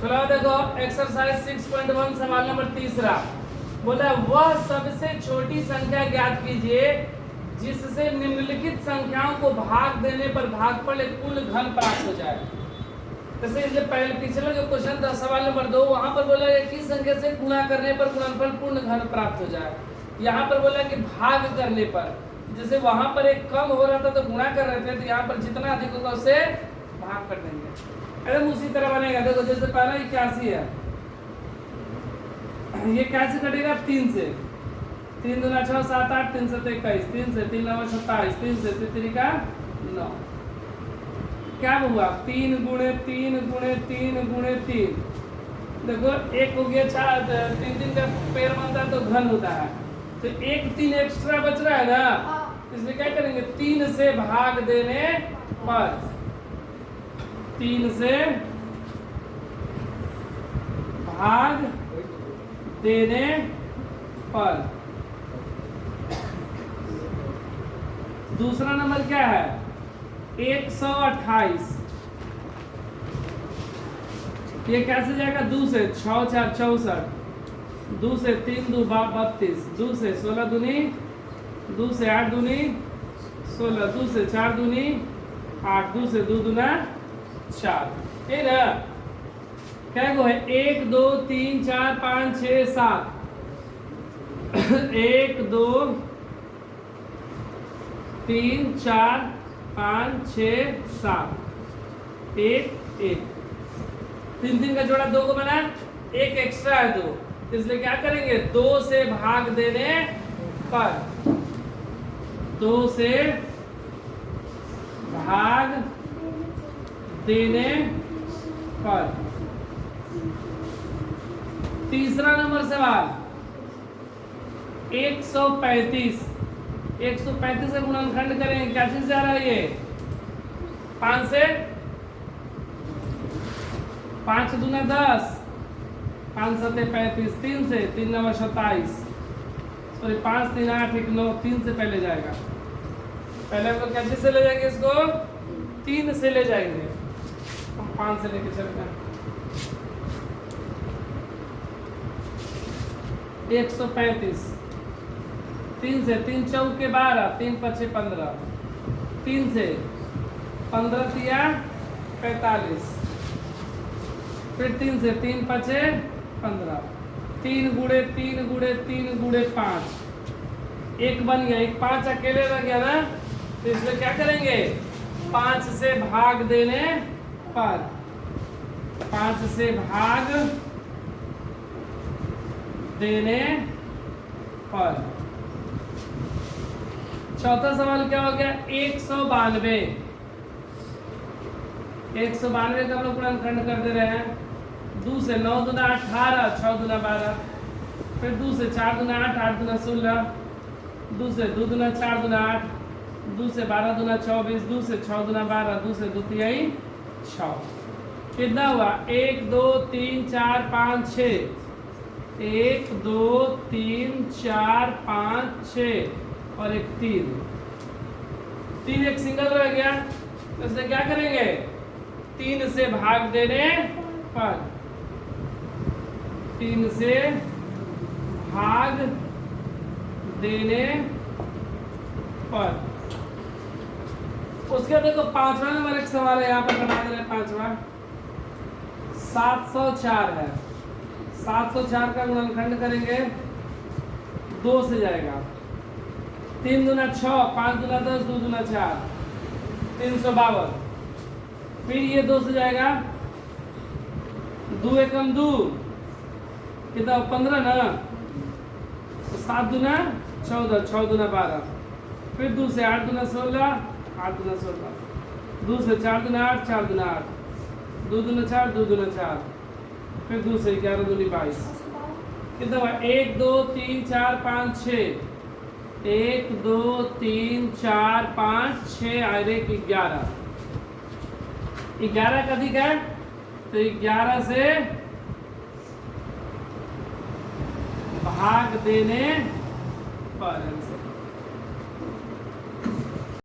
चलो देखो एक्सरसाइज 6.1 सवाल नंबर तीसरा बोला वह सबसे छोटी संख्या ज्ञात कीजिए जिससे निम्नलिखित संख्याओं को भाग देने पर भागफल एक पूर्ण घन प्राप्त हो जाए। जैसे इसलिए पहले पिछला जो क्वेश्चन था सवाल नंबर 2 वहां पर बोला कि किस संख्या से गुणा करने पर गुणनफल पूर्ण घन प्राप्त हो जाए। यहाँ पर बोला कि भाग करने पर, जैसे वहां पर एक कम हो रहा था तो गुणा कर रहे थे, तो यहाँ पर जितना अधिक होगा उससे भाग कर देंगे। एकदम उसी तरह बनेगा। देखो जैसे पहला 81 है, ये कैसे कटेगा? 3 से। 3 दूना 6 7 8, 3 से 21, 3 से 3 9 27, 3 से 3 का 9। क्या हुआ? 3 गुणे 3 गुणे 3 गुणे 3। देखो एक हो गया 4, 3 का पेड़ बनता है तो घन होता है, तो एक 3 एक्स्ट्रा बच रहा है ना, इसलिए क्या करेंगे? 3 से भाग देने पर, 3 से भाग देने पर। दूसरा नंबर क्या है? 128। ये कैसे जाएगा? 2 से 6 4 64, 2 से 3 2 32, 2 से 16 दूनी, 2 से 8 दूनी 16, 2 से 4 दूनी 8, 2 से 2 दूना 4। ठीक है? क्या को है? 1 2 3 4 5 6 7, 1 2 3 4 5 6 7, 1 1, 3 का जोड़ा 2 को बना, एक एक्स्ट्रा है 2, इसलिए क्या करेंगे? 2 से भाग देने पर, 2 से भाग देने पर। तीसरा नंबर सवाल 135। 135 का गुणनखंड करेंगे, क्या चीज जा रहा है? ये 5 से 5 दूना 10, 5 7 35, 3 से 3 9 27, सॉरी 5 3 8 1 9, 3 से पहले जाएगा। पहले हम लोग कैसे से ले जाएंगे? इसको 3 से ले जाएंगे, हम 5 से लेके चलते हैं। 135, 3 से 3 चौके 12, 3 5 15, 3 से 15 तिया 45, फिर 3 से 3 5 15, 3 गुणे 3 गुणे 3 गुणे 5, एक बन गया, एक 5 अकेले रह गया ना, तो इसलिए क्या करेंगे? 5 से भाग देने पर, 5 से भाग देने पर। चौथा सवाल क्या हो गया? 192। 192 का हम लोग गुणनखंड कर दे रहे हैं। 2 से 9 दूना 18, 6 दूना 12, फिर 2 से 4 दूना 8, 8 दूना 16, 2 से 2 दूना 4 दूना 8, 2 से 12 दूना 24, 2 से 6 दूना 12, 2 से 2 तिहाई 6। कितना हुआ? 1 2 3 4 5 6, 1 2 3 4 5 6 और एक 3, 3 एक सिंगल रह गया, तो इससे क्या करेंगे? 3 से भाग देने पर, 3 से भाग देने पर। उसके देखो 5वां नंबर एक सवाल है, यहाँ पर बना दे रहे हैं 5वां। 704 है, 704 का गुणनखंड करेंगे, 2 से जाएगा, 3 दूना 6, 5 दूना 10, 2 दूना 4, 352, फिर ये 2 से जाएगा, 2 एकम 2, कितना 15 ना, तो 7 दूना 14, 6 दूना 12, फिर 2 से 8 दूना 16, 8 दूना 16, 2 से 4 दूना 8, 4 दूना 8, 2 दूना 4, 2 दूना 4, फिर 2 से 11 दूनी 22, कितना हुआ? 1 2 3 4 5 6, 1 2 3 4 5 6 और 1 11, 11 का अधिक है, तो 11 से भाग देने पर।